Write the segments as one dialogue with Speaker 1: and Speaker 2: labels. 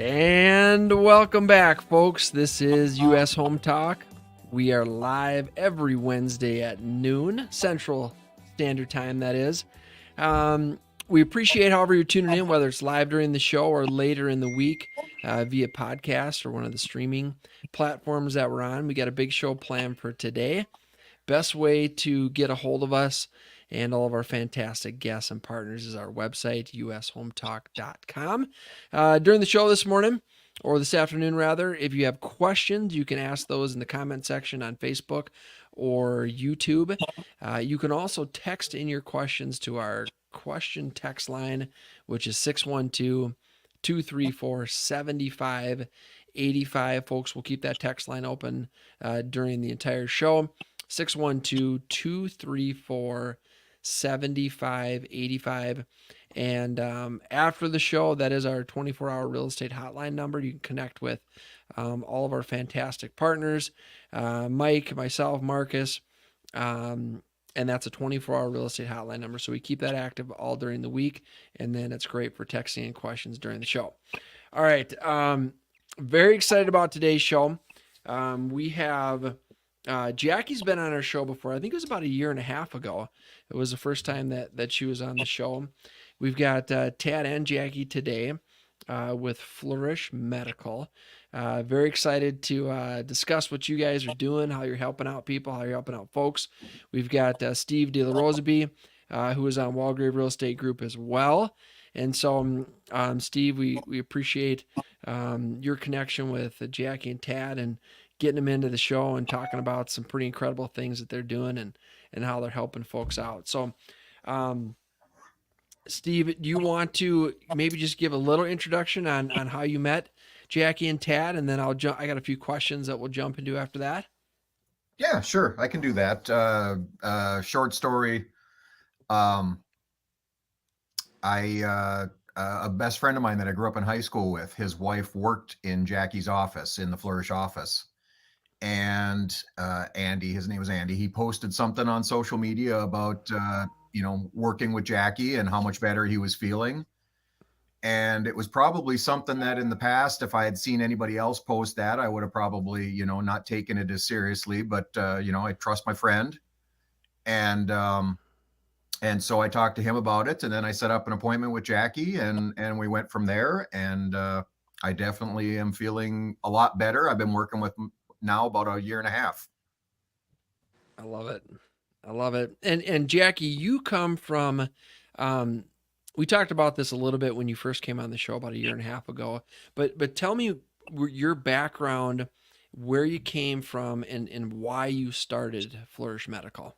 Speaker 1: And welcome back, folks. This is US Home Talk. We are live every Wednesday at noon, Central Standard Time, that is. We appreciate however you're tuning in, whether it's live during the show or later in the week via podcast or one of the streaming platforms that we're on. We got a big show planned for today. Best way to get a hold of us and all of our fantastic guests and partners is our website, ushometalk.com. During the show this morning, or this afternoon rather, if you have questions, you can ask those in the comment section on Facebook or YouTube. You can also text in your questions to our question text line, which is 612-234-7585. Folks, we'll keep that text line open during the entire show. 612-234-7585. And after the show, that is our 24-hour real estate hotline number. You can connect with all of our fantastic partners, Mike, myself, Marcus, and that's a 24-hour real estate hotline number. So we keep that active all during the week, and then it's great for texting and questions during the show. All right. Very excited about today's show. We have... Jackie's been on our show before. I think it was about a year and a half ago. It was the first time that she was on the show. We've got Tad and Jackie today with Flourish Medical. Very excited to discuss what you guys are doing, how you're helping out people, how you're helping out folks. We've got Steve DeLarosby, who is on Walgrave Real Estate Group as well. And so, Steve, we appreciate your connection with Jackie and Tad and getting them into the show and talking about some pretty incredible things that they're doing and how they're helping folks out. So, Steve, do you want to maybe just give a little introduction on how you met Jackie and Tad, and then I got a few questions that we'll jump into after that.
Speaker 2: Yeah, sure. I can do that. Short story. A best friend of mine that I grew up in high school with, his wife worked in Jackie's office, in the Flourish office. And Andy, his name was Andy, he posted something on social media about, working with Jackie and how much better he was feeling. And it was probably something that in the past, if I had seen anybody else post that, I would have probably, not taken it as seriously, but, I trust my friend. And so I talked to him about it, and then I set up an appointment with Jackie, and we went from there. And I definitely am feeling a lot better. I've been working with him now about a year and a half.
Speaker 1: I love it. And Jackie, you come from, we talked about this a little bit when you first came on the show about a year and a half ago, but tell me your background, where you came from and why you started Flourish Medical.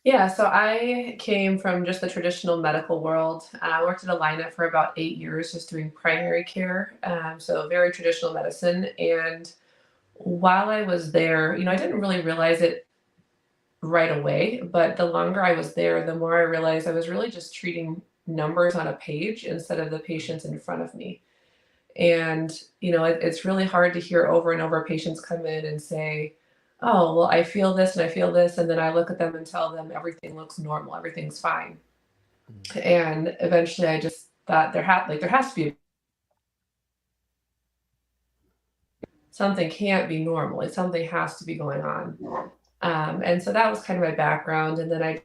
Speaker 3: Yeah, so I came from just the traditional medical world. I worked at Alina for about 8 years, just doing primary care. So very traditional medicine. And while I was there, I didn't really realize it right away, but the longer I was there, the more I realized I was really just treating numbers on a page instead of the patients in front of me. And, it's really hard to hear over and over patients come in and say, oh, well, I feel this and I feel this. And then I look at them and tell them everything looks normal, everything's fine. And eventually I just thought there has to be something can't be normal. Like something has to be going on. And so that was kind of my background. And then I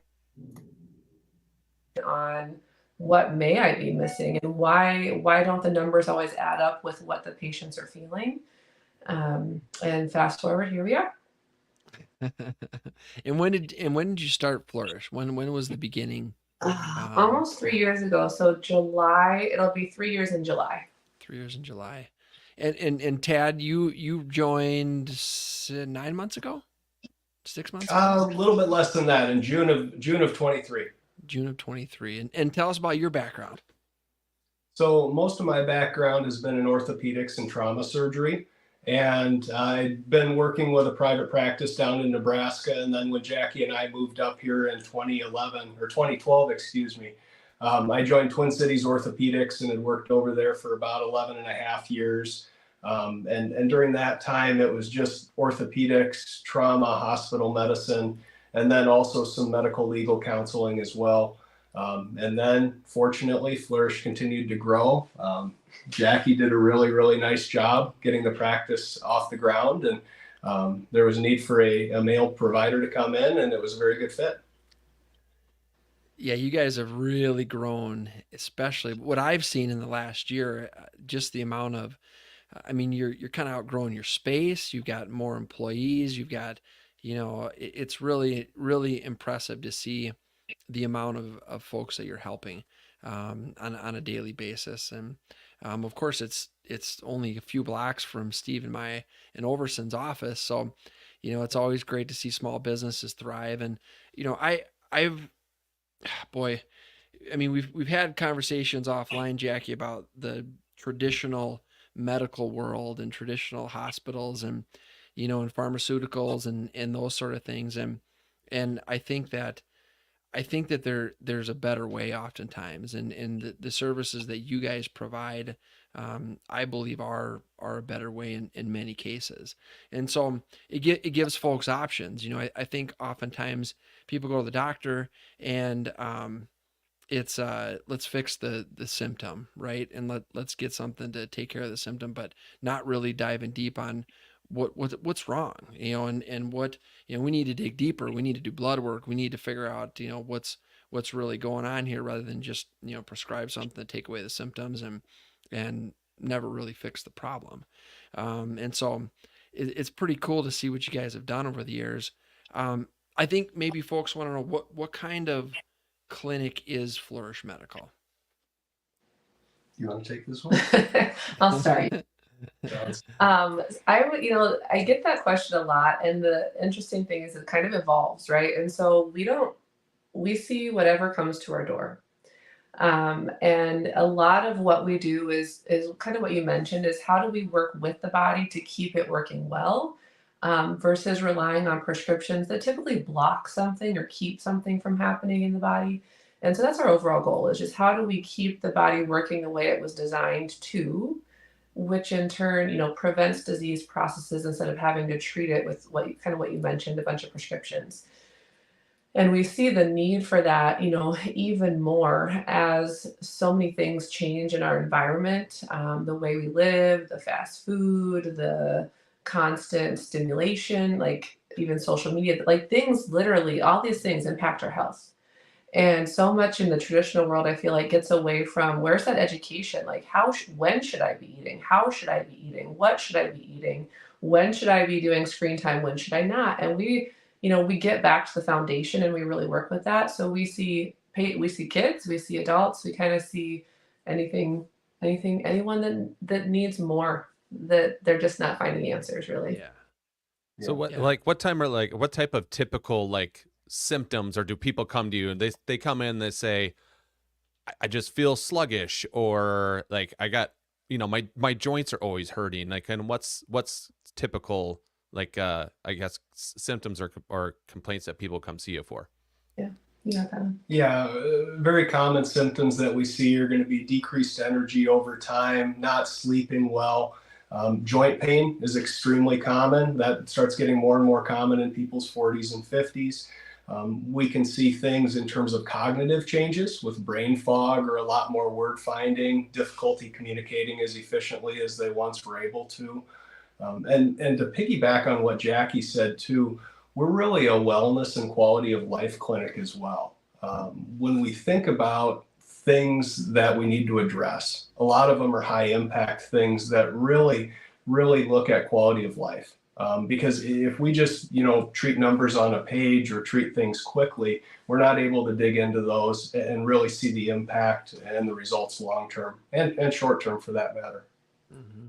Speaker 3: on what may I be missing and why don't the numbers always add up with what the patients are feeling? And fast forward, here we are.
Speaker 1: And when did you start Flourish? When was the beginning?
Speaker 3: Almost 3 years ago. So July, it'll be 3 years in July.
Speaker 1: 3 years in July. And Tad, you joined 9 months ago? 6 months ago?
Speaker 4: A little bit less than that, in June of 23.
Speaker 1: June of 23. And tell us about your background.
Speaker 4: So most of my background has been in orthopedics and trauma surgery. And I'd been working with a private practice down in Nebraska. And then when Jackie and I moved up here in 2012, I joined Twin Cities Orthopedics and had worked over there for about 11 and a half years. And during that time, it was just orthopedics, trauma, hospital medicine, and then also some medical legal counseling as well. And then fortunately, Flourish continued to grow. Jackie did a really, really nice job getting the practice off the ground, and there was a need for a male provider to come in, and it was a very good fit.
Speaker 1: Yeah, you guys have really grown, especially what I've seen in the last year. Just the amount of, I mean, you're kind of outgrowing your space. You've got more employees. You've got, it's really really impressive to see the amount of folks that you're helping on a daily basis. And of course, it's only a few blocks from Steve and Overson's office, so it's always great to see small businesses thrive. And I've boy, I mean, we've had conversations offline, Jackie, about the traditional medical world and traditional hospitals and and pharmaceuticals and those sort of things. And I think that there's a better way oftentimes, and the services that you guys provide, I believe are a better way in many cases. And so it gives folks options. I think oftentimes people go to the doctor and it's let's fix the symptom, right? And let's get something to take care of the symptom, but not really diving deep on what's wrong, and what, we need to dig deeper. We need to do blood work. We need to figure out, what's really going on here, rather than just, prescribe something to take away the symptoms and never really fix the problem. And so it's pretty cool to see what you guys have done over the years. I think maybe folks want to know what kind of clinic is Flourish Medical.
Speaker 4: You want to take this one?
Speaker 3: I'll start. I would, I get that question a lot, and the interesting thing is it kind of evolves, right? And so we see whatever comes to our door. And a lot of what we do is kind of what you mentioned, is how do we work with the body to keep it working well, versus relying on prescriptions that typically block something or keep something from happening in the body. And so that's our overall goal, is just how do we keep the body working the way it was designed to, which in turn, prevents disease processes instead of having to treat it with what you mentioned, a bunch of prescriptions. And we see the need for that, even more as so many things change in our environment, the way we live, the fast food, the constant stimulation, like even social media, like things, literally all these things impact our health. And so much in the traditional world, I feel like, gets away from, where's that education? Like, when should I be eating? How should I be eating? What should I be eating? When should I be doing screen time? When should I not? And we get back to the foundation, and we really work with that. So we see kids, we see adults, we kind of see anyone that needs more, that they're just not finding answers, really.
Speaker 1: Yeah.
Speaker 5: So what type of typical symptoms, or do people come to you and they come in, they say, I just feel sluggish, or I got, my joints are always hurting, and what's typical, I guess, symptoms or complaints that people come see you for?
Speaker 3: Yeah. Yeah.
Speaker 4: Yeah, very common symptoms that we see are going to be decreased energy over time, not sleeping well. Joint pain is extremely common. That starts getting more and more common in people's 40s and 50s. We can see things in terms of cognitive changes with brain fog, or a lot more word finding, difficulty communicating as efficiently as they once were able to. And to piggyback on what Jackie said too, we're really a wellness and quality of life clinic as well. When we think about things that we need to address, a lot of them are high impact things that really, really look at quality of life. Because if we just, treat numbers on a page or treat things quickly, we're not able to dig into those and really see the impact and the results long term and short term, for that matter.
Speaker 1: Mm-hmm.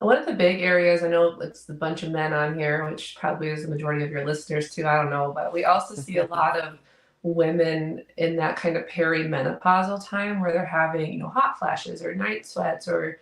Speaker 3: One of the big areas, I know it's a bunch of men on here, which probably is the majority of your listeners too, I don't know, but we also see a lot of women in that kind of perimenopausal time, where they're having, hot flashes or night sweats, or,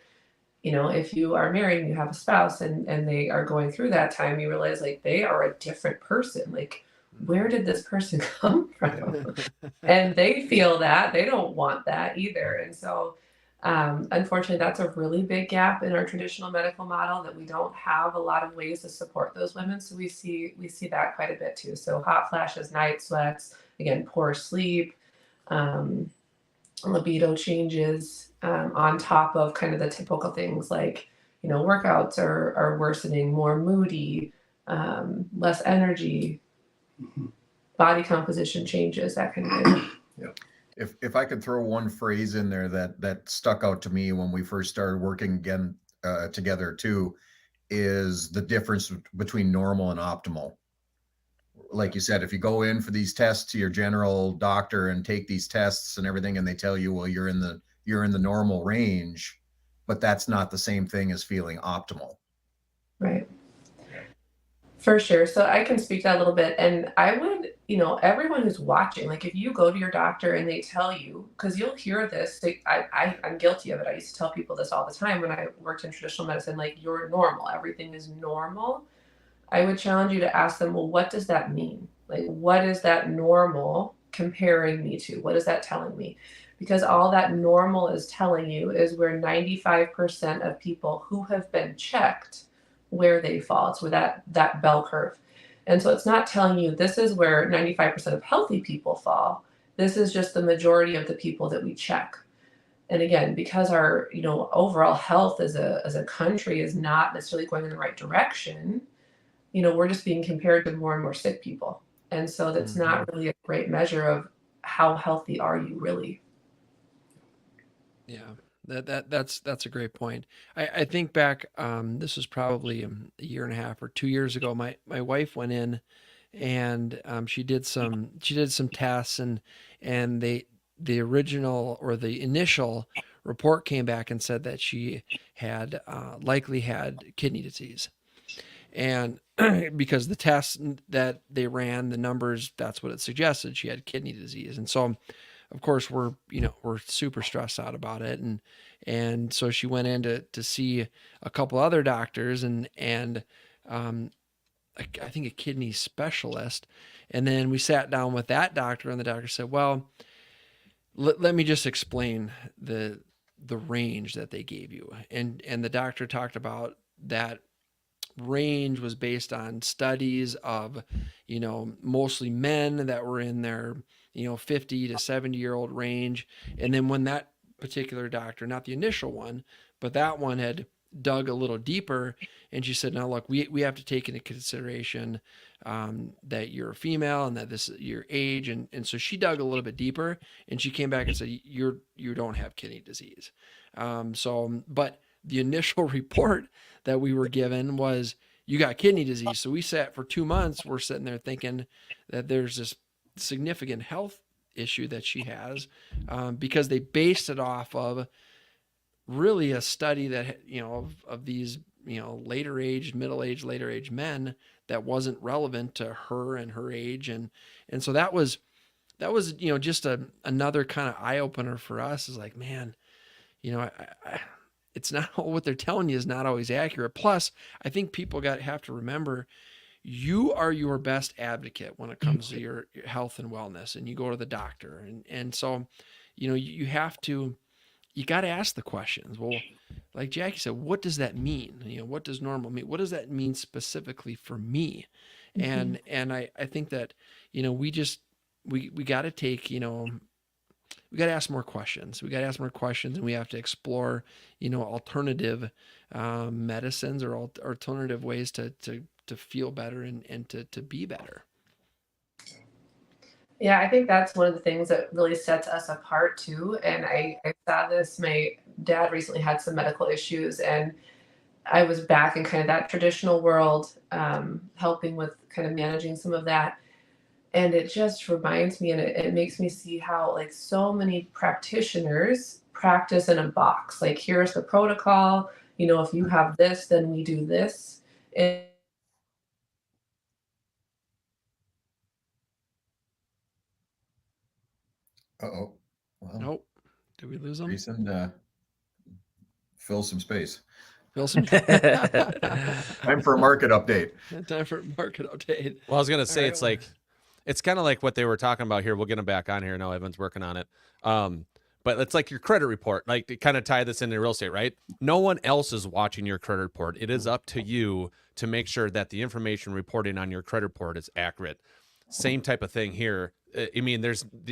Speaker 3: if you are married and you have a spouse and they are going through that time, you realize they are a different person. Like, where did this person come from? And they feel that they don't want that either. And so, unfortunately, that's a really big gap in our traditional medical model, that we don't have a lot of ways to support those women. So we see that quite a bit too. So hot flashes, night sweats, again, poor sleep, libido changes, on top of kind of the typical things like, workouts are worsening, more moody, less energy, body composition changes, that kind of thing.
Speaker 2: If I could throw one phrase in there that stuck out to me when we first started working again together too, is the difference between normal and optimal. Like you said, if you go in for these tests to your general doctor and take these tests and everything, and they tell you, well, you're in the normal range, but that's not the same thing as feeling optimal.
Speaker 3: Right. For sure. So I can speak to that a little bit. And I would, everyone who's watching, like if you go to your doctor and they tell you, because you'll hear this, I'm guilty of it. I used to tell people this all the time when I worked in traditional medicine, like you're normal, everything is normal. I would challenge you to ask them, well, what does that mean? Like, what is that normal comparing me to? What is that telling me? Because all that normal is telling you is where 95% of people who have been checked, where they fall. It's where that bell curve. And so it's not telling you this is where 95% of healthy people fall. This is just the majority of the people that we check. And again, because our, overall health as a country is not necessarily going in the right direction, we're just being compared to more and more sick people. And so that's not really a great measure of how healthy are you really.
Speaker 1: Yeah, that's a great point. I think back, this was probably a year and a half or 2 years ago. My wife went in and she did some tests, and the original or the initial report came back and said that she had likely had kidney disease. And because the tests that they ran, the numbers, that's what it suggested, she had kidney disease. And so of course we're super stressed out about it. And so she went in to see a couple other doctors and I think a kidney specialist. And then we sat down with that doctor, and the doctor said, well, let me just explain the range that they gave you. And the doctor talked about that range was based on studies of, mostly men that were in their, 50 to 70-year-old range. And then when that particular doctor, not the initial one, but that one had dug a little deeper, and she said, now look, we have to take into consideration that you're a female and that this is your age. And so she dug a little bit deeper, and she came back and said, you don't have kidney disease. But the initial report that we were given was you got kidney disease. So we sat for 2 months. We're sitting there thinking that there's this significant health issue that she has, because they based it off of really a study that, of these, later aged, middle aged, later aged men that wasn't relevant to her and her age. And so that was, just another kind of eye opener for us, is like, man, it's not what they're telling you is not always accurate. Plus, I think people have to remember, you are your best advocate when it comes to your health and wellness, and you go to the doctor. And so, you got to ask the questions. Well, like Jackie said, what does that mean? What does normal mean? What does that mean specifically for me? And I think that, we got to take, we got to ask more questions. We got to ask more questions, and we have to explore, alternative medicines or alternative ways to feel better and to be better.
Speaker 3: Yeah, I think that's one of the things that really sets us apart too. And I saw this, my dad recently had some medical issues, and I was back in kind of that traditional world, helping with kind of managing some of that. And it just reminds me, and it makes me see how like so many practitioners practice in a box. Like, here's the protocol, if you have this, then we do this. And
Speaker 2: Uh-oh. Well,
Speaker 1: Nope. Did we lose them?
Speaker 2: Jason, fill some space.
Speaker 1: Fill some.
Speaker 2: Time for a market update.
Speaker 1: Time for a market update.
Speaker 5: Well, I was going to say,
Speaker 1: All right,
Speaker 5: it's kind of like what they were talking about here. We'll get them back on here now. Evan's working on it. But it's like your credit report, like to kind of tie this into real estate, right? No one else is watching your credit report. It is up to you to make sure that the information reporting on your credit report is accurate. Same type of thing here. I mean,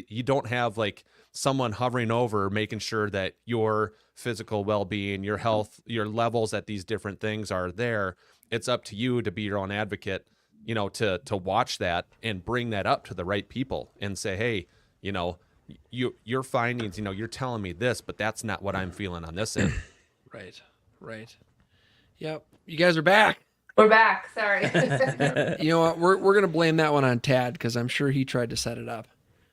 Speaker 5: you don't have like someone hovering over making sure that your physical well-being, your health, your levels at these different things are there. It's up to you to be your own advocate, you know, to watch that and bring that up to the right people and say, hey, you know, your findings, you know, you're telling me this, but that's not what I'm feeling on this end.
Speaker 1: Right. Yep. You guys are back.
Speaker 3: We're back. Sorry.
Speaker 1: You know what? We're gonna blame that one on Tad because I'm sure he tried to set it up.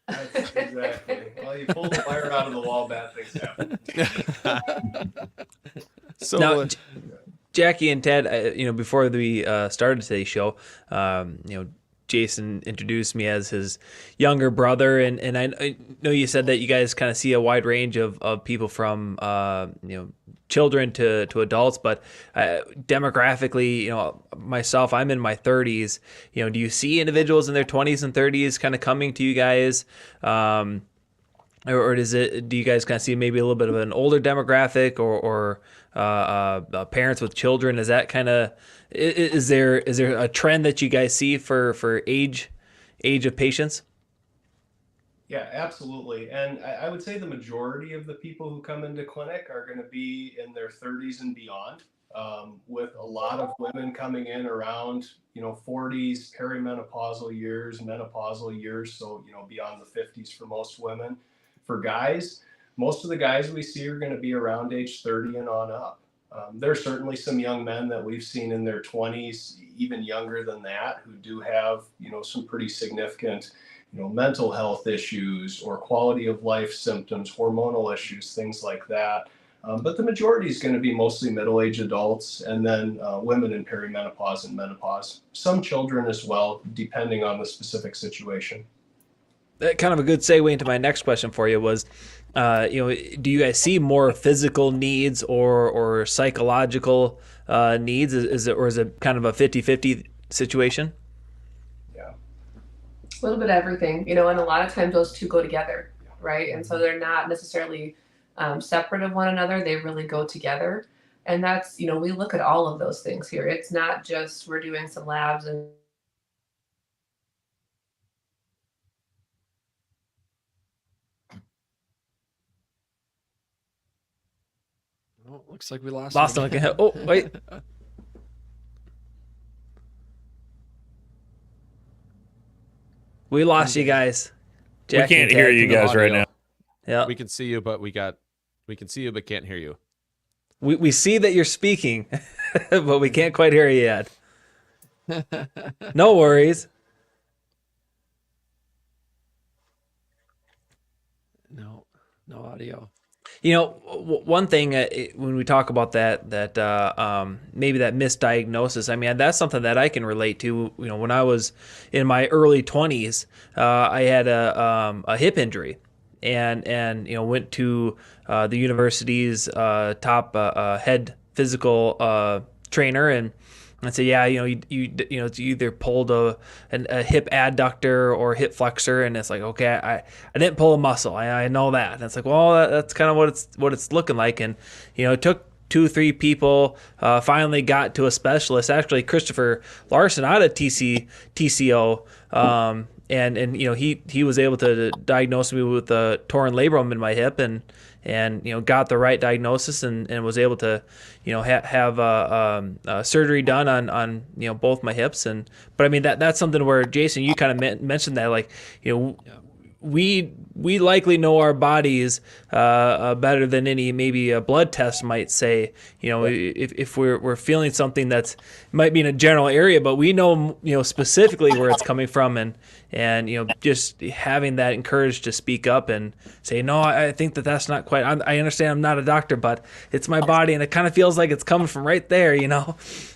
Speaker 4: That's exactly. Well, you pull the wire out of the wall, bad things happen.
Speaker 5: So
Speaker 6: Now, Jackie and Ted, you know, before we started today's show, you know, Jason introduced me as his younger brother, and I know you said that you guys kind of see a wide range of people from you know, children to adults, but demographically, you know, myself, I'm in my 30s. You know, do you see individuals in their 20s and 30s kind of coming to you guys? Or do you guys kind of see maybe a little bit of an older demographic or parents with children? Is that kind of, is there a trend that you guys see for age of patients?
Speaker 4: Yeah, absolutely. And I would say the majority of the people who come into clinic are going to be in their 30s and beyond, with a lot of women coming in around, you know, 40s, perimenopausal years, menopausal years. So, you know, beyond the 50s for most women. For guys, most of the guys we see are going to be around age 30 and on up. There are certainly some young men that we've seen in their 20s, even younger than that, who do have, you know, some pretty significant, you know, mental health issues or quality of life symptoms, hormonal issues, things like that. But the majority is going to be mostly middle-aged adults, and then women in perimenopause and menopause. Some children as well, depending on the specific situation.
Speaker 6: That kind of a good segue into my next question for you was, you know, do you guys see more physical needs or psychological needs? Is it kind of a 50-50 situation?
Speaker 4: Yeah.
Speaker 3: A little bit of everything, you know, and a lot of times those two go together, right? And so they're not necessarily separate of one another. They really go together. And that's, you know, we look at all of those things here. It's not just we're doing some labs and
Speaker 1: Oh, looks like we lost
Speaker 6: Lost
Speaker 1: him.
Speaker 6: them. Oh, wait. We lost you guys.
Speaker 7: We can't hear you guys right now.
Speaker 6: Yeah.
Speaker 5: we can see you, but we can see you, but can't hear you.
Speaker 6: We see that you're speaking, but we can't quite hear you yet. No worries.
Speaker 1: No audio.
Speaker 6: You know, one thing when we talk about that maybe that misdiagnosis, I mean, that's something that I can relate to. You know, when I was in my early 20s, I had a hip injury, and you know, went to the university's top head physical trainer, and I said, yeah, you know, you know, it's either pulled a hip adductor or hip flexor, and it's like, okay, I didn't pull a muscle, I know that, and it's like, well, that's kind of what it's looking like, and you know, it took 2-3 people, finally got to a specialist, actually Christopher Larson out of TCO, and you know, he was able to diagnose me with a torn labrum in my hip, and you know, got the right diagnosis and was able to, you know, have surgery done on you know, both my hips. And but I mean, that's something where, Jason, you kind of mentioned that, like, you know, we likely know our bodies better than any maybe a blood test might say. You know, if we're feeling something that's might be in a general area, but we know, you know, specifically where it's coming from, and you know, just having that encouraged to speak up and say, no, I think that's not quite. I understand I'm not a doctor, but it's my body, and it kind of feels like it's coming from right there, you know,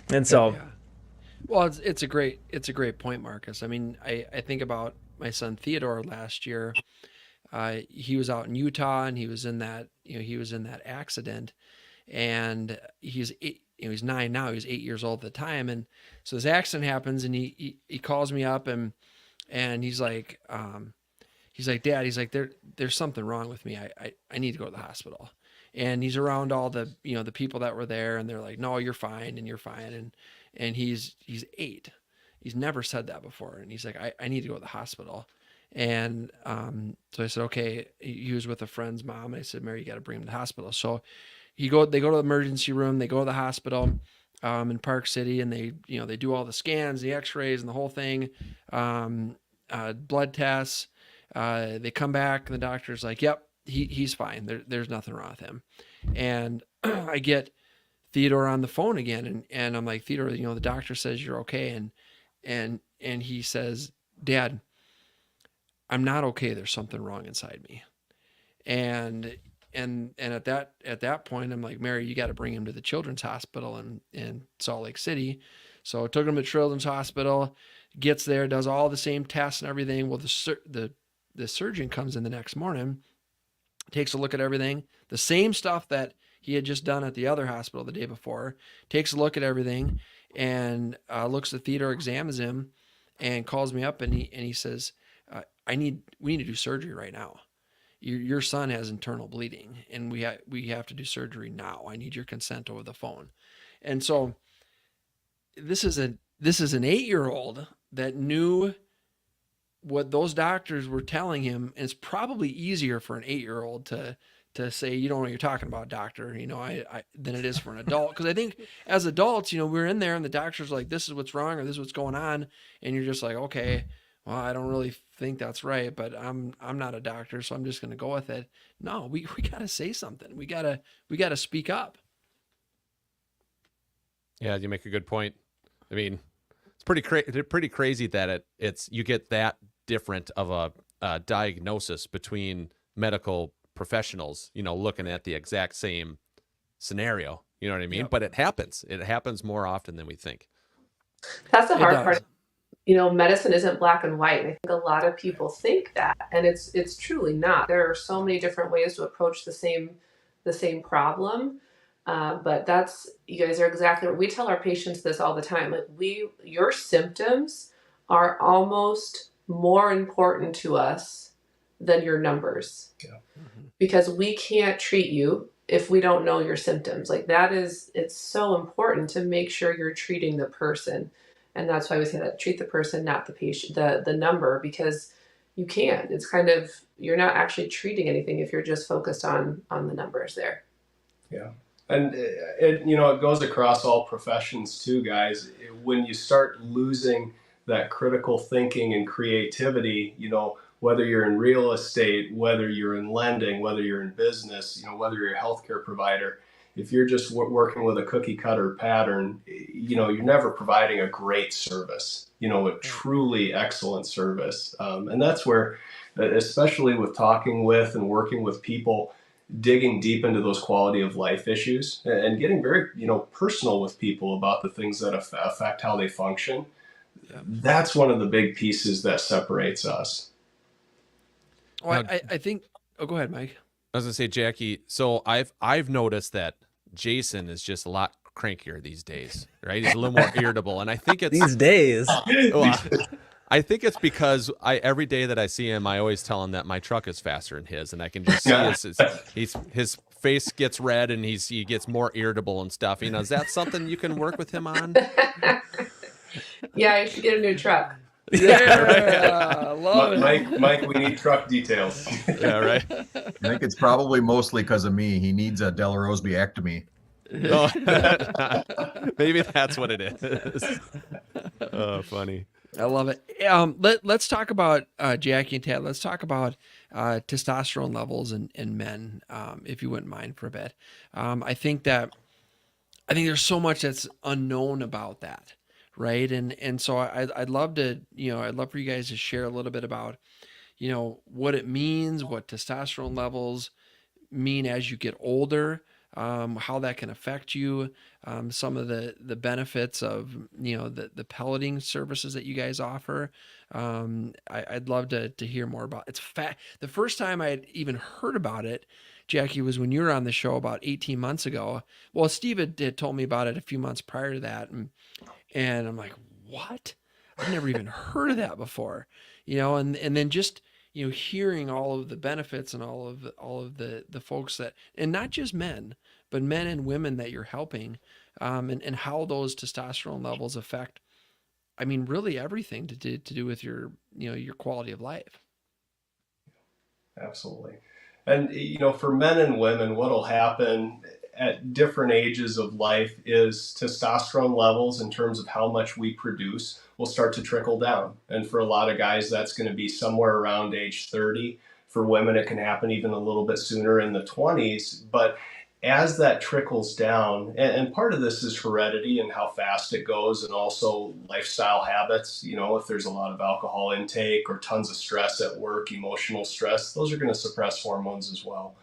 Speaker 6: and so.
Speaker 1: Yeah. Well, it's a great point, Marcus. I mean, I think about my son Theodore last year. He was out in Utah, and he was in that accident, and he's 9 now. He was 8 years old at the time, and so this accident happens, and he calls me up, and he's like, Dad, he's like, there's something wrong with me. I need to go to the hospital. And he's around all the, you know, the people that were there, and they're like, no, you're fine, and you're fine, and he's 8. He's never said that before, and he's like, I need to go to the hospital. And so I said, okay. He was with a friend's mom. And I said, Mary, you got to bring him to the hospital. So they go to the emergency room. They go to the hospital in Park City, and they do all the scans, the X-rays, and the whole thing, blood tests. They come back, and the doctor's like, "Yep, he's fine. There's nothing wrong with him." And I get Theodore on the phone again, and I'm like, "Theodore, the doctor says you're okay," and he says, "Dad, I'm not okay. There's something wrong inside me." And at that point, I'm like, Mary, you got to bring him to the Children's Hospital in Salt Lake City. So I took him to Children's Hospital, gets there, does all the same tests and everything. Well, the surgeon comes in the next morning, takes a look at everything, the same stuff that he had just done at the other hospital the day before, takes a look at everything, and looks at Theodore, examines him, and calls me up, and he says, we need to do surgery right now. Your son has internal bleeding, and we have to do surgery now. I need your consent over the phone. And so this is an 8-year-old that knew what those doctors were telling him. And it's probably easier for an 8-year-old to say, you don't know what you're talking about, doctor, than it is for an adult. Because I think as adults, we're in there and the doctor's like, this is what's wrong or this is what's going on. And you're just like, okay, well, I don't really think that's right, but I'm not a doctor, so I'm just going to go with it. No, we got to say something. We got to speak up.
Speaker 5: Yeah, you make a good point. I mean, it's pretty crazy that you get that different of a diagnosis between medical professionals, looking at the exact same scenario. You know what I mean? Yep. But it happens. It happens more often than we think.
Speaker 3: That's the hard part. Medicine isn't black and white. I think a lot of people think that, and it's truly not. There are so many different ways to approach the same problem. But you guys are exactly right. We tell our patients this all the time. Like your symptoms are almost more important to us than your numbers.
Speaker 4: Yeah.
Speaker 1: Mm-hmm.
Speaker 3: Because we can't treat you if we don't know your symptoms. Like it's so important to make sure you're treating the person. And that's why we say that, treat the person, not the patient, the number, because you can't. It's kind of, you're not actually treating anything if you're just focused on the numbers there.
Speaker 4: Yeah. And it goes across all professions too, guys. When you start losing that critical thinking and creativity, whether you're in real estate, whether you're in lending, whether you're in business, whether you're a healthcare provider, if you're just working with a cookie cutter pattern, you're never providing a great service, a truly excellent service. And that's where, especially with talking with and working with people, digging deep into those quality of life issues and getting very, personal with people about the things that affect how they function. Yeah. That's one of the big pieces that separates us.
Speaker 1: Well, I think, go ahead, Mike.
Speaker 5: I was gonna say, Jackie, so I've noticed that Jason is just a lot crankier these days, right? He's a little more irritable, and I think it's
Speaker 6: these days.
Speaker 5: Well, I think it's because every day that I see him, I always tell him that my truck is faster than his, and I can just see his face gets red and he gets more irritable and stuff. Is that something you can work with him on?
Speaker 3: Yeah, you should get a new truck.
Speaker 1: Yeah, love it.
Speaker 4: Mike, we need truck details.
Speaker 5: Yeah, right.
Speaker 2: I think it's probably mostly because of me. He needs a DeLarosby ectomy.
Speaker 5: Oh, maybe that's what it is. Oh, funny.
Speaker 1: I love it. Let's talk about Jackie and Tad. Let's talk about testosterone levels in men, if you wouldn't mind for a bit. I think there's so much that's unknown about that, right? And so I'd love to, I'd love for you guys to share a little bit about, what it means, what testosterone levels mean as you get older, how that can affect you, some of the benefits of, the pelleting services that you guys offer. I'd love to hear more about it. The first time I had even heard about it, Jackie, was when you were on the show about 18 months ago. Well, Steve had told me about it a few months prior to that. And I'm like, what? I've never even heard of that before, and then just, hearing all of the benefits and all of the folks that, and not just men, but men and women that you're helping, and how those testosterone levels affect, really everything to do with your, your quality of life.
Speaker 4: Absolutely. And, for men and women, what'll happen at different ages of life is testosterone levels in terms of how much we produce will start to trickle down. And for a lot of guys, that's going to be somewhere around age 30. For women, it can happen even a little bit sooner in the 20s. But as that trickles down, and part of this is heredity and how fast it goes, and also lifestyle habits. If there's a lot of alcohol intake or tons of stress at work, emotional stress, those are going to suppress hormones as well.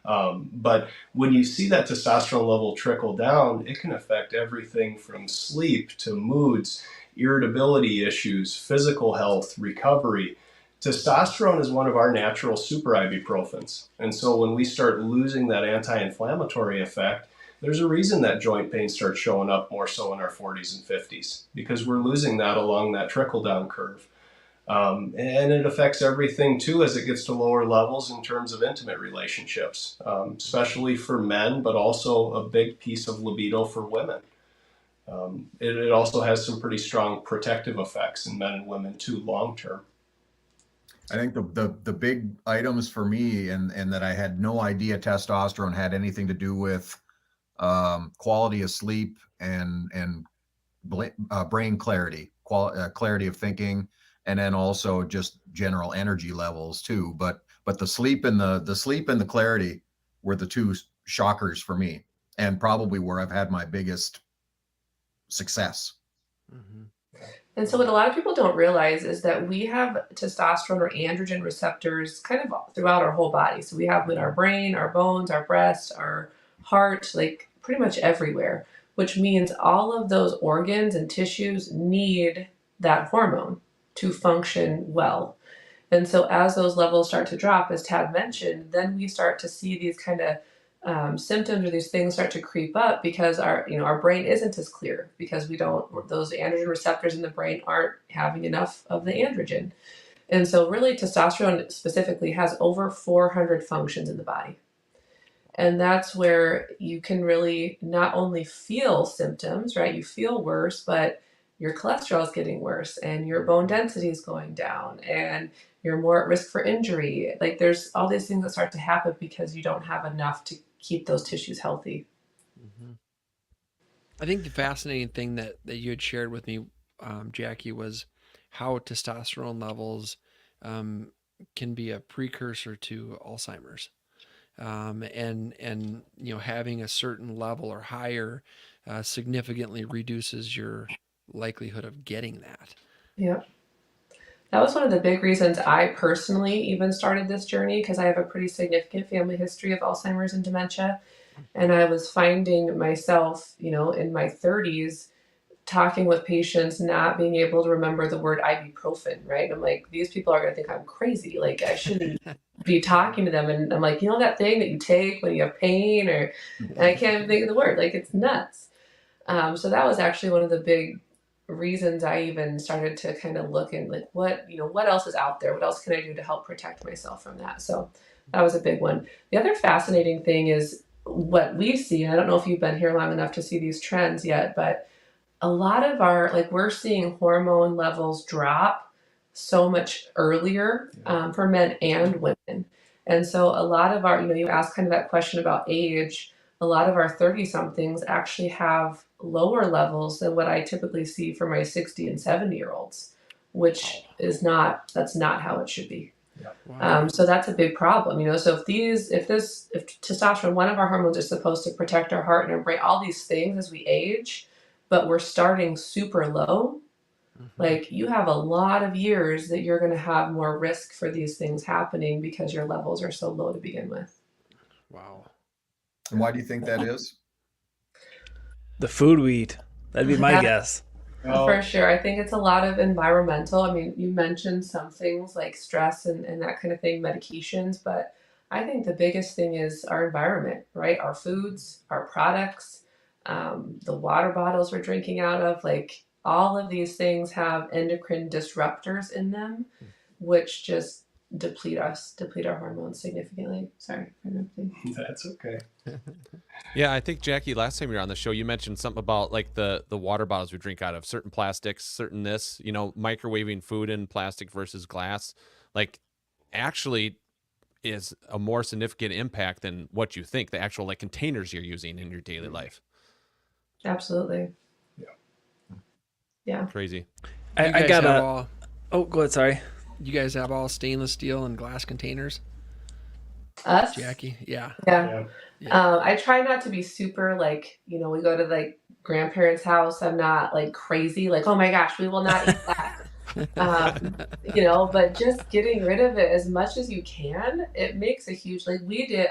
Speaker 4: But when you see that testosterone level trickle down, it can affect everything from sleep to moods, irritability issues, physical health, recovery. Testosterone is one of our natural super ibuprofens. And so when we start losing that anti-inflammatory effect, there's a reason that joint pain starts showing up more so in our 40s and 50s, because we're losing that along that trickle down curve. And it affects everything too as it gets to lower levels in terms of intimate relationships, especially for men, but also a big piece of libido for women. It also has some pretty strong protective effects in men and women too, long term.
Speaker 2: I think the big items for me, and that I had no idea testosterone had anything to do with quality of sleep and brain clarity, clarity of thinking, and then also just general energy levels too. But the sleep and the clarity were the two shockers for me, and probably where I've had my biggest success.
Speaker 1: Mm-hmm.
Speaker 3: And so what a lot of people don't realize is that we have testosterone or androgen receptors kind of throughout our whole body. So we have them in our brain, our bones, our breast, our heart, like pretty much everywhere, which means all of those organs and tissues need that hormone to function well. And so as those levels start to drop, as Tad mentioned, then we start to see these kind of symptoms or these things start to creep up because our brain isn't as clear because those androgen receptors in the brain aren't having enough of the androgen. And so really testosterone specifically has over 400 functions in the body. And that's where you can really not only feel symptoms, right? You feel worse, but your cholesterol is getting worse and your bone density is going down and you're more at risk for injury. Like there's all these things that start to happen because you don't have enough to keep those tissues healthy.
Speaker 1: Mm-hmm. I think the fascinating thing that you had shared with me, Jackie, was how testosterone levels can be a precursor to Alzheimer's. And having a certain level or higher significantly reduces your likelihood of getting that.
Speaker 3: Yeah. That was one of the big reasons I personally even started this journey, because I have a pretty significant family history of Alzheimer's and dementia. And I was finding myself, in my 30s, talking with patients, not being able to remember the word ibuprofen, right? And I'm like, these people are going to think I'm crazy. Like, I shouldn't be talking to them. And I'm like, that thing that you take when you have pain, and I can't even think of the word. Like, it's nuts. So that was actually one of the big reasons I even started to kind of look and like, what else is out there? What else can I do to help protect myself from that? So that was a big one. The other fascinating thing is what we see. And I don't know if you've been here long enough to see these trends yet, but a lot of we're seeing hormone levels drop so much earlier for men and women. And so a lot of our, you asked kind of that question about age, a lot of our 30-somethings actually have lower levels than what I typically see for my 60 and 70-year-olds, which is that's not how it should be.
Speaker 4: Yeah.
Speaker 1: Wow.
Speaker 3: So that's a big problem, So if testosterone, one of our hormones, is supposed to protect our heart and our brain, all these things as we age, but we're starting super low, like you have a lot of years that you're going to have more risk for these things happening because your levels are so low to begin with.
Speaker 1: Wow.
Speaker 2: And why do you think that is?
Speaker 6: The food we eat. That'd be my guess.
Speaker 3: For sure. I think it's a lot of environmental. I mean, you mentioned some things like stress and that kind of thing, medications, but I think the biggest thing is our environment, right? Our foods, our products, the water bottles we're drinking out of, like all of these things have endocrine disruptors in them, which just deplete our hormones significantly. Sorry for interrupting.
Speaker 4: That's okay.
Speaker 5: Yeah, I think Jackie, last time you were on the show, you mentioned something about like the water bottles we drink out of, certain plastics, certain microwaving food in plastic versus glass. Like, actually, is a more significant impact than what you think, the actual like containers you're using in your daily life.
Speaker 3: Absolutely. Yeah.
Speaker 5: Crazy.
Speaker 6: I got a. Oh, go ahead. Sorry.
Speaker 1: You guys have all stainless steel and glass containers?
Speaker 3: Us?
Speaker 1: Jackie? Yeah.
Speaker 3: Yeah. I try not to be super like, we go to like grandparents' house. I'm not like crazy, like, oh my gosh, we will not eat that. But just getting rid of it as much as you can, it makes a huge, like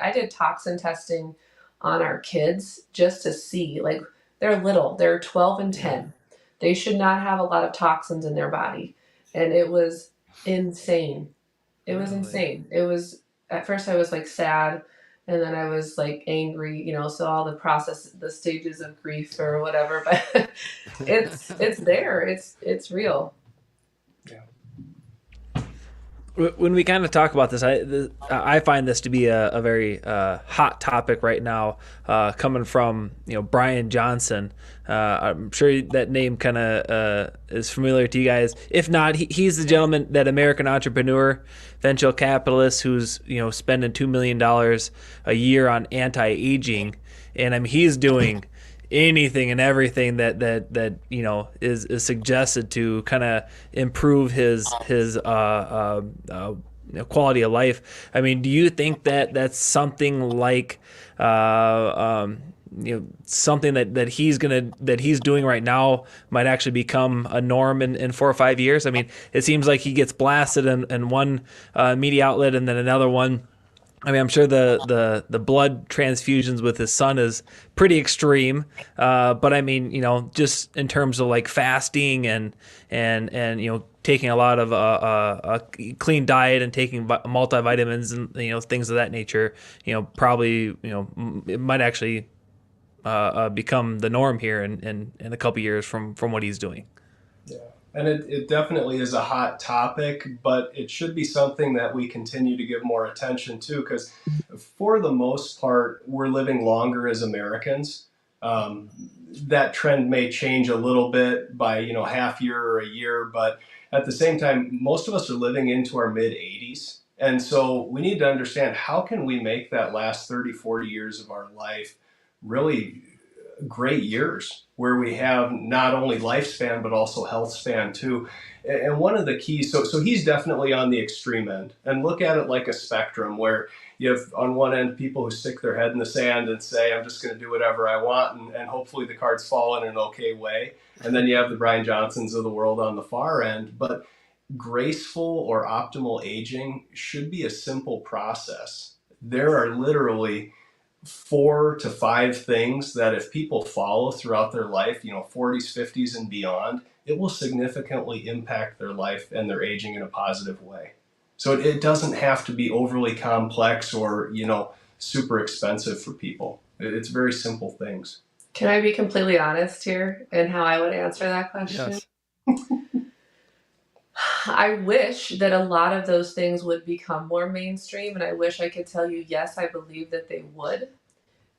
Speaker 3: I did toxin testing on our kids just to see, like, they're little, they're 12 and 10. They should not have a lot of toxins in their body. And it was insane. It was insane. It was, at first I was like sad, and then I was like angry, so all the stages of grief or whatever, but it's there. It's real.
Speaker 6: When we kind of talk about this, I find this to be a very hot topic right now, coming from Brian Johnson. I'm sure that name kind of is familiar to you guys. If not, he's the gentleman, that American entrepreneur, venture capitalist, who's spending $2 million a year on anti-aging, and I mean he's doing anything and everything that is suggested to kind of improve his quality of life. I mean, do you think that that's something like something that he's doing right now might actually become a norm in 4 or 5 years? I mean, it seems like he gets blasted in one media outlet and then another one. I mean, I'm sure the blood transfusions with his son is pretty extreme, but I mean, just in terms of like fasting and taking a lot of a clean diet and taking multivitamins and things of that nature, probably it might actually become the norm here in a couple years from what he's doing.
Speaker 4: Yeah. And it definitely is a hot topic, but it should be something that we continue to give more attention to, because for the most part, we're living longer as Americans. That trend may change a little bit by, half year or a year, but at the same time, most of us are living into our mid 80s. And so we need to understand, how can we make that last 30, 40 years of our life really great years, where we have not only lifespan but also health span too. And one of the keys, so he's definitely on the extreme end, and look at it like a spectrum, where you have on one end people who stick their head in the sand and say, I'm just going to do whatever I want, and hopefully the cards fall in an okay way. And then you have the Brian Johnsons of the world on the far end. But graceful or optimal aging should be a simple process. There are literally 4 to 5 things that if people follow throughout their life, 40s, 50s and beyond, it will significantly impact their life and their aging in a positive way. So it doesn't have to be overly complex or, super expensive for people. It's very simple things.
Speaker 3: Can I be completely honest here in how I would answer that question?
Speaker 1: Yes.
Speaker 3: I wish that a lot of those things would become more mainstream, and I wish I could tell you, yes, I believe that they would,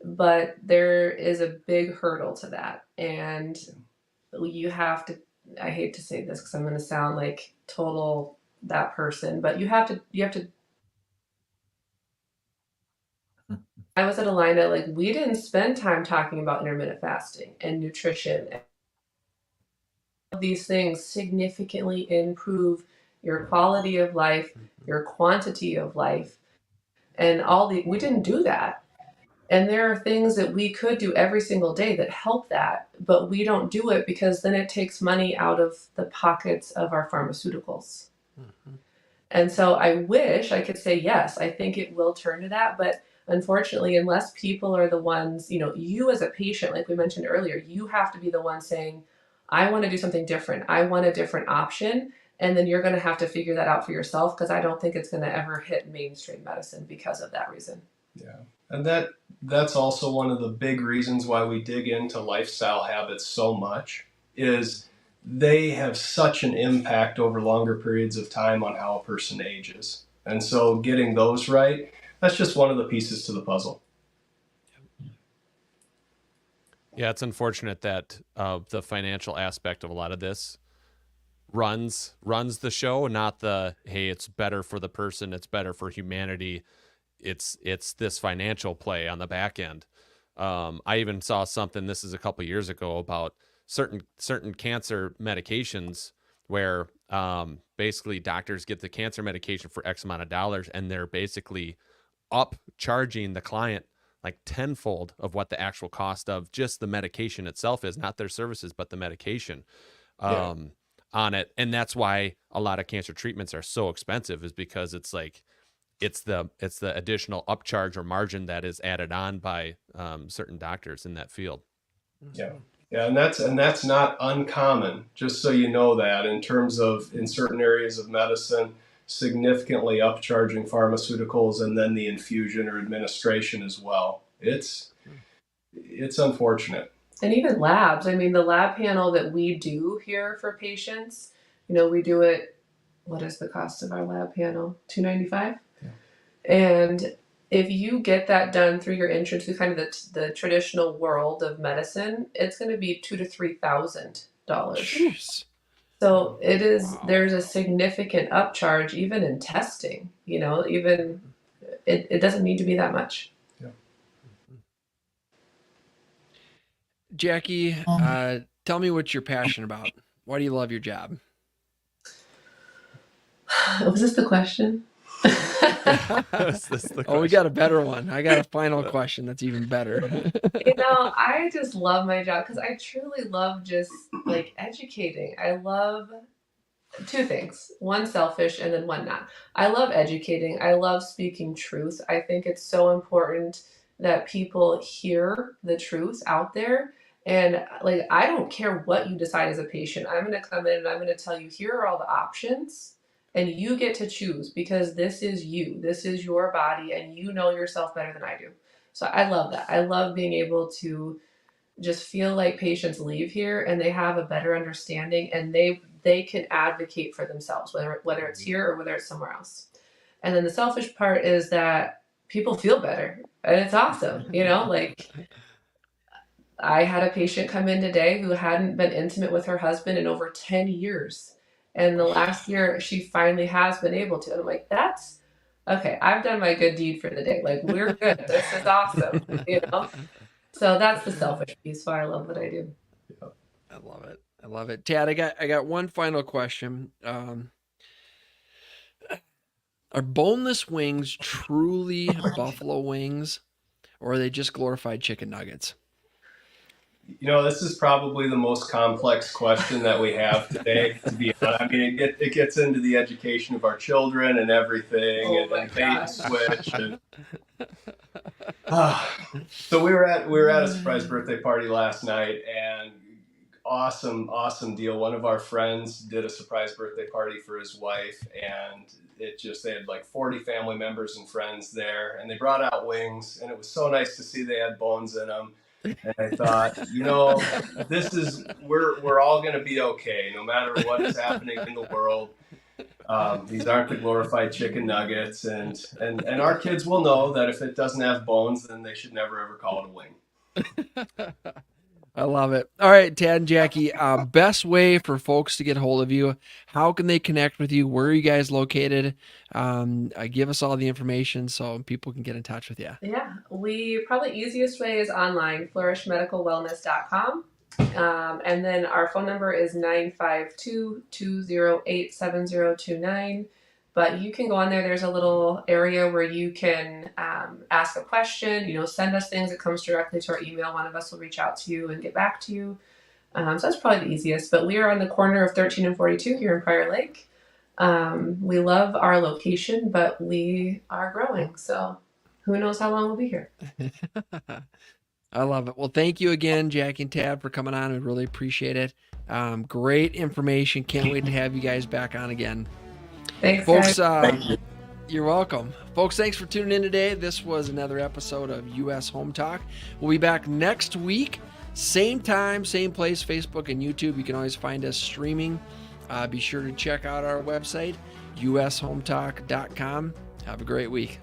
Speaker 3: but there is a big hurdle to that. And you have to, I hate to say this because I'm going to sound like total that person, but you have to, I was at Alina, like, we didn't spend time talking about intermittent fasting and nutrition. These things significantly improve your quality of life, your quantity of life, and we didn't do that. And there are things that we could do every single day that help that, but we don't do it because then it takes money out of the pockets of our pharmaceuticals. Mm-hmm. And so I wish I could say, yes, I think it will turn to that. But unfortunately, unless people are the ones, you as a patient, like we mentioned earlier, you have to be the one saying, I want to do something different. I want a different option. And then you're going to have to figure that out for yourself, because I don't think it's going to ever hit mainstream medicine because of that reason.
Speaker 4: Yeah. And that's also one of the big reasons why we dig into lifestyle habits so much, is they have such an impact over longer periods of time on how a person ages. And so getting those right, that's just one of the pieces to the puzzle.
Speaker 5: Yeah, it's unfortunate that the financial aspect of a lot of this runs the show, not the, hey, it's better for the person, it's better for humanity. It's this financial play on the back end. I even saw something, this is a couple years ago, about certain cancer medications where basically doctors get the cancer medication for X amount of dollars, and they're basically charging the client like tenfold of what the actual cost of just the medication itself is, not their services, but the medication on it. And that's why a lot of cancer treatments are so expensive, is because it's like, it's the additional upcharge or margin that is added on by certain doctors in that field.
Speaker 4: Yeah. Yeah, and that's not uncommon, just so you know that, in terms of, in certain areas of medicine, significantly upcharging pharmaceuticals and then the infusion or administration as well. It's unfortunate.
Speaker 3: And even labs. I mean, the lab panel that we do here for patients, we do it, what is the cost of our lab panel? $295? Yeah. And if you get that done through your entrance to kind of the traditional world of medicine, it's going to be $2,000 to $3,000.
Speaker 1: Jeez.
Speaker 3: So it is. There's a significant upcharge even in testing. Even it doesn't need to be that much.
Speaker 4: Yeah.
Speaker 1: Jackie, tell me what you're passionate about. Why do you love your job?
Speaker 3: Was this the question?
Speaker 1: Oh, we got a better one. I got a final question that's even better.
Speaker 3: I just love my job because I truly love just like educating. I love two things, one selfish and then one not. I love educating. I love speaking truth. I think it's so important that people hear the truth out there. And like, I don't care what you decide as a patient. I'm going to come in and I'm going to tell you, here are all the options. And you get to choose, because this is you. This is your body, and you know yourself better than I do. So I love that. I love being able to just feel like patients leave here and they have a better understanding, and they can advocate for themselves, whether it's here or whether it's somewhere else. And then the selfish part is that people feel better, and it's awesome. Like, I had a patient come in today who hadn't been intimate with her husband in over 10 years. And the last year, she finally has been able to. And I'm like, that's okay. I've done my good deed for the day. Like, we're good. This is awesome. So that's the selfish piece. Why I love what I do.
Speaker 1: I love it. Tad, I got one final question. Are boneless wings truly buffalo wings, or are they just glorified chicken nuggets?
Speaker 4: This is probably the most complex question that we have today, to be honest. I mean, it gets into the education of our children and everything, and bait and switch. So we were at a surprise birthday party last night, and awesome deal. One of our friends did a surprise birthday party for his wife, and they had like 40 family members and friends there, and they brought out wings, and it was so nice to see they had bones in them. And I thought, we're all going to be okay, no matter what is happening in the world. These aren't the glorified chicken nuggets, and our kids will know that if it doesn't have bones, then they should never ever call it a wing.
Speaker 1: I love it. All right, Tad and Jackie, best way for folks to get a hold of you. How can they connect with you? Where are you guys located? Give us all the information so people can get in touch with you.
Speaker 3: Yeah, probably easiest way is online, flourishmedicalwellness.com. And then our phone number is 952-208-7029. But you can go on there. There's a little area where you can ask a question, send us things. It comes directly to our email. One of us will reach out to you and get back to you. So that's probably the easiest. But we are on the corner of 13 and 42 here in Prior Lake. We love our location, but we are growing. So who knows how long we'll be here.
Speaker 1: I love it. Well, thank you again, Jackie and Tad, for coming on. We really appreciate it. Great information. Can't wait to have you guys back on again.
Speaker 3: Thanks,
Speaker 1: folks.
Speaker 3: Thank
Speaker 1: you. You're welcome. Folks, thanks for tuning in today. This was another episode of US Home Talk. We'll be back next week. Same time, same place, Facebook and YouTube. You can always find us streaming. Be sure to check out our website, ushometalk.com. Have a great week.